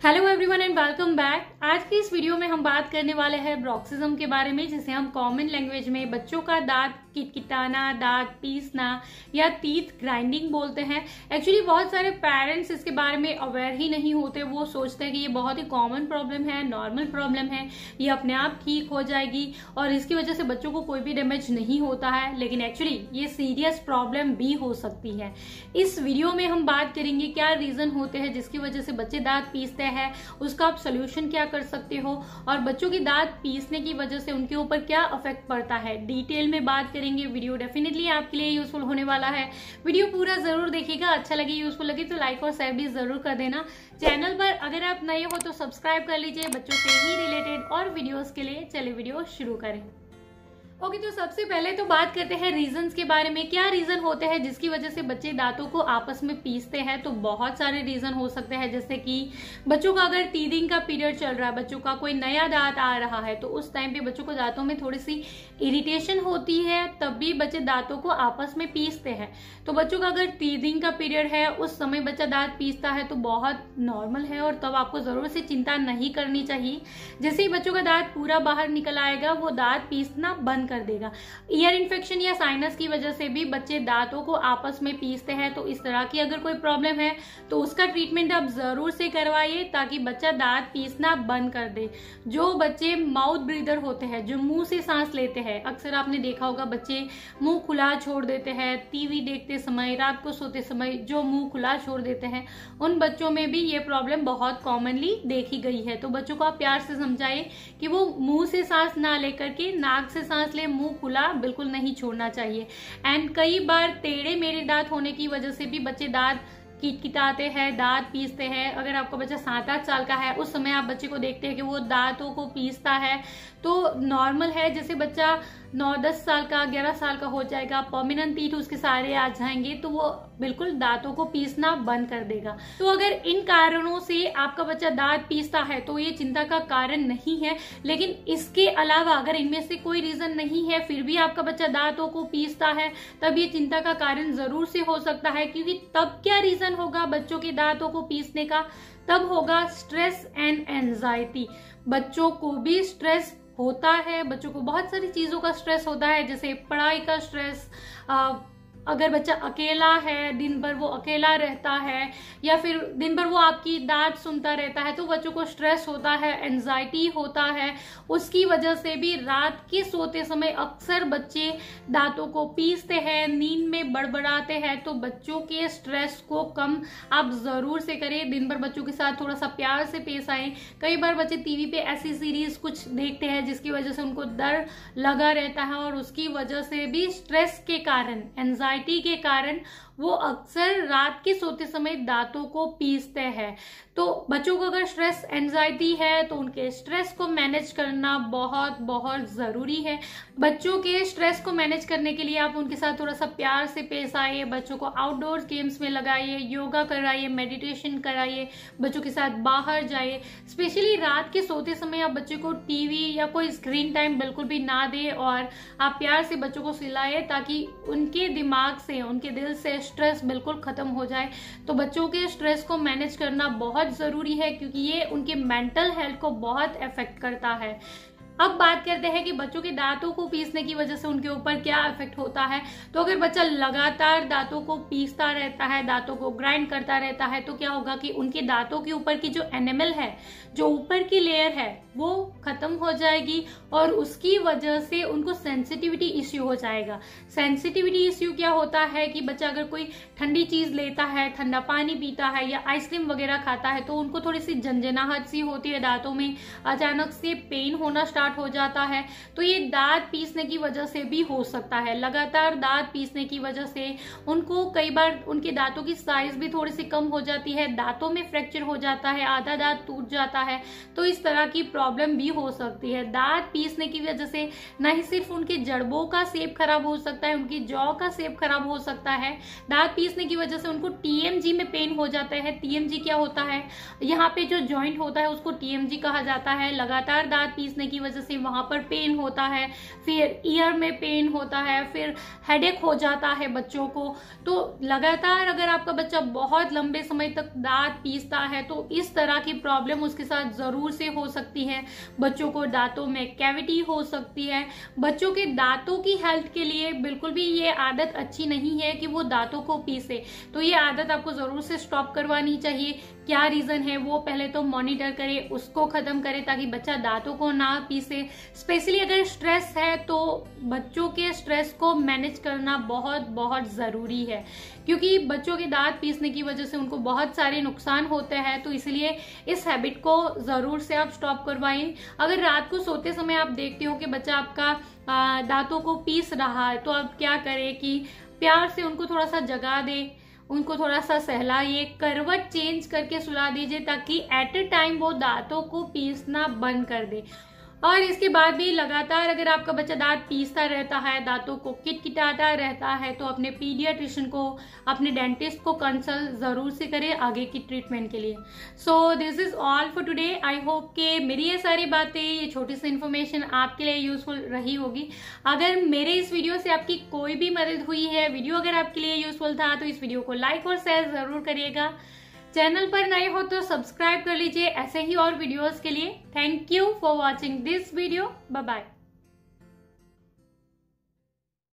Hello everyone and welcome back. आज की इस वीडियो में हम बात करने वाले हैं ब्रॉक्सिज्म के बारे में, जिसे हम कॉमन लैंग्वेज में बच्चों का दांत किटकिटाना, दांत पीसना या टीथ ग्राइंडिंग बोलते हैं। एक्चुअली बहुत सारे पेरेंट्स इसके बारे में अवेयर ही नहीं होते। वो सोचते हैं कि ये बहुत ही कॉमन प्रॉब्लम है, नॉर्मल प्रॉब्लम है, ये अपने आप ठीक हो जाएगी और इसकी वजह से बच्चों को कोई भी डैमेज नहीं होता है। लेकिन एक्चुअली ये सीरियस प्रॉब्लम भी हो सकती है। इस वीडियो में हम बात करेंगे क्या रीजन होते हैं जिसकी वजह से बच्चे दांत पीसते है, उसका आप सोल्यूशन क्या कर सकते हो और बच्चों की दांत पीसने की वजह से उनके ऊपर क्या इफेक्ट पड़ता है, डिटेल में बात करेंगे। वीडियो डेफिनेटली आपके लिए यूजफुल होने वाला है। वीडियो पूरा जरूर देखिएगा। अच्छा लगे, यूजफुल लगे तो लाइक और शेयर भी जरूर कर देना। चैनल पर अगर आप नए हो तो सब्सक्राइब कर लीजिए बच्चों से ही रिलेटेड और वीडियोस के लिए। चलिए वीडियो शुरू करें। ओके, तो सबसे पहले तो बात करते हैं रीजंस के बारे में। क्या रीजन होते हैं जिसकी वजह से बच्चे दांतों को आपस में पीसते हैं? तो बहुत सारे रीजन हो सकते हैं, जैसे कि बच्चों का अगर टीथिंग का पीरियड चल रहा है, बच्चों का कोई नया दांत आ रहा है, तो उस टाइम पे बच्चों को दांतों में थोड़ी सी इरिटेशन होती है, तब भी बच्चे दांतों को आपस में पीसते हैं। तो बच्चों का अगर टीथिंग का पीरियड है, उस समय बच्चा दांत पीसता है तो बहुत नॉर्मल है और तब आपको जरूर से चिंता नहीं करनी चाहिए। जैसे ही बच्चों का दांत पूरा बाहर निकल आएगा, वो दांत पीसना बंद कर देगा। ईयर इन्फेक्शन या साइनस की वजह से भी बच्चे दांतों को आपस में पीसते हैं। तो इस तरह की अगर कोई प्रॉब्लम है तो उसका ट्रीटमेंट आप जरूर से करवाइए ताकि बच्चा दांत पीसना बंद कर दे। जो बच्चे माउथ ब्रीदर होते हैं, जो मुंह से सांस लेते हैं, अक्सर आपने देखा होगा बच्चे मुंह खुला छोड़ देते हैं टीवी देखते समय, रात को सोते समय जो मुंह खुला छोड़ देते हैं, उन बच्चों में भी ये प्रॉब्लम बहुत कॉमनली देखी गई है। तो बच्चों को आप प्यार से समझाइए कि वो मुंह से सांस ना लेकर के नाक से सांस ले, मुंह खुला बिल्कुल नहीं छोड़ना चाहिए। एंड कई बार टेढ़े मेढ़े दांत होने की वजह से भी बच्चे दांत किटकिटाते हैं, दांत पीसते हैं। अगर आपका बच्चा 7-8 साल का है, उस समय आप बच्चे को देखते हैं कि वो दांतों को पीसता है, तो नॉर्मल है। जैसे बच्चा 9-10 साल का, 11 साल का हो जाएगा, परमानेंट टीथ उसके सारे आ जाएंगे, तो वो बिल्कुल दांतों को पीसना बंद कर देगा। तो अगर इन कारणों से आपका बच्चा दांत पीसता है तो ये चिंता का कारण नहीं है। लेकिन इसके अलावा अगर इनमें से कोई रीजन नहीं है, फिर भी आपका बच्चा दांतों को पीसता है, तब ये चिंता का कारण जरूर से हो सकता है। क्योंकि तब क्या रीजन होगा बच्चों के दांतों को पीसने का? तब होगा स्ट्रेस एंड एंजाइटी। बच्चों को भी स्ट्रेस होता है, बच्चों को बहुत सारी चीजों का स्ट्रेस होता है, जैसे पढ़ाई का स्ट्रेस, अगर बच्चा अकेला है, दिन भर वो अकेला रहता है, या फिर दिन भर वो आपकी डांट सुनता रहता है, तो बच्चों को स्ट्रेस होता है, एंजाइटी होता है। उसकी वजह से भी रात के सोते समय अक्सर बच्चे दांतों को पीसते हैं, नींद में बड़बड़ाते हैं। तो बच्चों के स्ट्रेस को कम आप जरूर से करें। दिन भर बच्चों के साथ थोड़ा सा प्यार से पेश आए। कई बार बच्चे टीवी पे ऐसी सीरीज कुछ देखते हैं जिसकी वजह से उनको डर लगा रहता है और उसकी वजह से भी स्ट्रेस के कारण, एंजाइटी के कारण वो अक्सर रात के सोते समय दांतों को पीसते हैं। तो बच्चों को अगर स्ट्रेस एंजाइटी है तो उनके स्ट्रेस को मैनेज करना बहुत बहुत जरूरी है। बच्चों के स्ट्रेस को मैनेज करने के लिए आप उनके साथ थोड़ा सा प्यार से पेश आइए, बच्चों को आउटडोर गेम्स में लगाइए, योगा कराइए, मेडिटेशन कराइए, बच्चों के साथ बाहर जाइए। स्पेशली रात के सोते समय आप बच्चे को टीवी या कोई स्क्रीन टाइम बिल्कुल भी ना दे और आप प्यार से बच्चों को सिलाइए ताकि उनके दिमाग से, उनके दिल से स्ट्रेस बिल्कुल खत्म हो जाए। तो बच्चों के स्ट्रेस को मैनेज करना बहुत जरूरी है क्योंकि ये उनके मेंटल हेल्थ को बहुत अफेक्ट करता है। अब बात करते हैं कि बच्चों के दांतों को पीसने की वजह से उनके ऊपर क्या इफेक्ट होता है। तो अगर बच्चा लगातार दांतों को पीसता रहता है, दांतों को ग्राइंड करता रहता है, तो क्या होगा कि उनके दांतों के ऊपर की जो एनिमल है, जो ऊपर की लेयर है, वो खत्म हो जाएगी और उसकी वजह से उनको सेंसिटिविटी इश्यू हो जाएगा। सेंसिटिविटी इश्यू क्या होता है कि बच्चा अगर कोई ठंडी चीज लेता है, ठंडा पानी पीता है या आइसक्रीम वगैरह खाता है, तो उनको थोड़ी सी झंझनाहट सी होती है, दांतों में अचानक से पेन होना स्टार्ट हो जाता है। तो ये दांत पीसने की वजह से भी हो सकता है। लगातार दांत पीसने की वजह से उनको कई बार उनके दांतों की साइज भी थोड़ी सी कम हो जाती है, दांतों में फ्रैक्चर हो जाता है, आधा दांत टूट जाता है। तो इस तरह की प्रॉब्लम भी हो सकती है। दांत पीसने की वजह से न ही सिर्फ उनके जड़बों का शेप खराब हो सकता है, उनकी जॉ का शेप खराब हो सकता है। दांत पीसने की वजह से उनको टीएमजी में पेन हो जाता है। टीएमजी क्या होता है? यहाँ पे जो जॉइंट होता है उसको टीएमजी कहा जाता है। लगातार दांत पीसने की वजह वजह से वहां पर पेन होता है, फिर ईयर में पेन होता है, फिर हेडेक हो जाता है बच्चों को। तो लगातार अगर आपका बच्चा बहुत लंबे समय तक दांत पीसता है तो इस तरह की प्रॉब्लम उसके साथ जरूर से हो सकती है। बच्चों को दांतों में कैविटी हो सकती है। बच्चों के दांतों की हेल्थ के लिए बिल्कुल भी ये आदत अच्छी नहीं है कि वो दांतों को पीसे। तो ये आदत आपको जरूर से स्टॉप करवानी चाहिए। क्या रीजन है वो पहले तो मॉनिटर करे, उसको खत्म करे ताकि बच्चा दांतों को ना पीसे। स्पेशली अगर स्ट्रेस है तो बच्चों के स्ट्रेस को मैनेज करना बहुत बहुत जरूरी है, क्योंकि बच्चों के दांत पीसने की वजह से उनको बहुत सारे नुकसान होते हैं। तो इसलिए इस हैबिट को जरूर से आप स्टॉप करवाएं। अगर रात को सोते समय आप देखते हो कि बच्चा आपका दांतों को पीस रहा है तो आप क्या करें कि प्यार से उनको थोड़ा सा जगा दे, उनको थोड़ा सा सहलाइए, करवट चेंज करके सुला दीजिए ताकि एट ए टाइम वो दांतों को पीसना बंद कर दे। और इसके बाद भी लगातार अगर आपका बच्चा दांत पीसता रहता है, दांतों को किटकिटाता रहता है, तो अपने पीडियाट्रिशियन को, अपने डेंटिस्ट को कंसल्ट जरूर से करें आगे की ट्रीटमेंट के लिए। So this is all for today. I hope कि मेरी ये सारी बातें, ये छोटी सी इन्फॉर्मेशन आपके लिए यूजफुल रही होगी। अगर मेरे इस वीडियो से आपकी कोई भी मदद हुई है, वीडियो अगर आपके लिए यूजफुल था, तो इस वीडियो को लाइक और शेयर जरूर करिएगा। चैनल पर नए हो तो सब्सक्राइब कर लीजिए ऐसे ही और वीडियोस के लिए। Thank you for watching this video. Bye bye.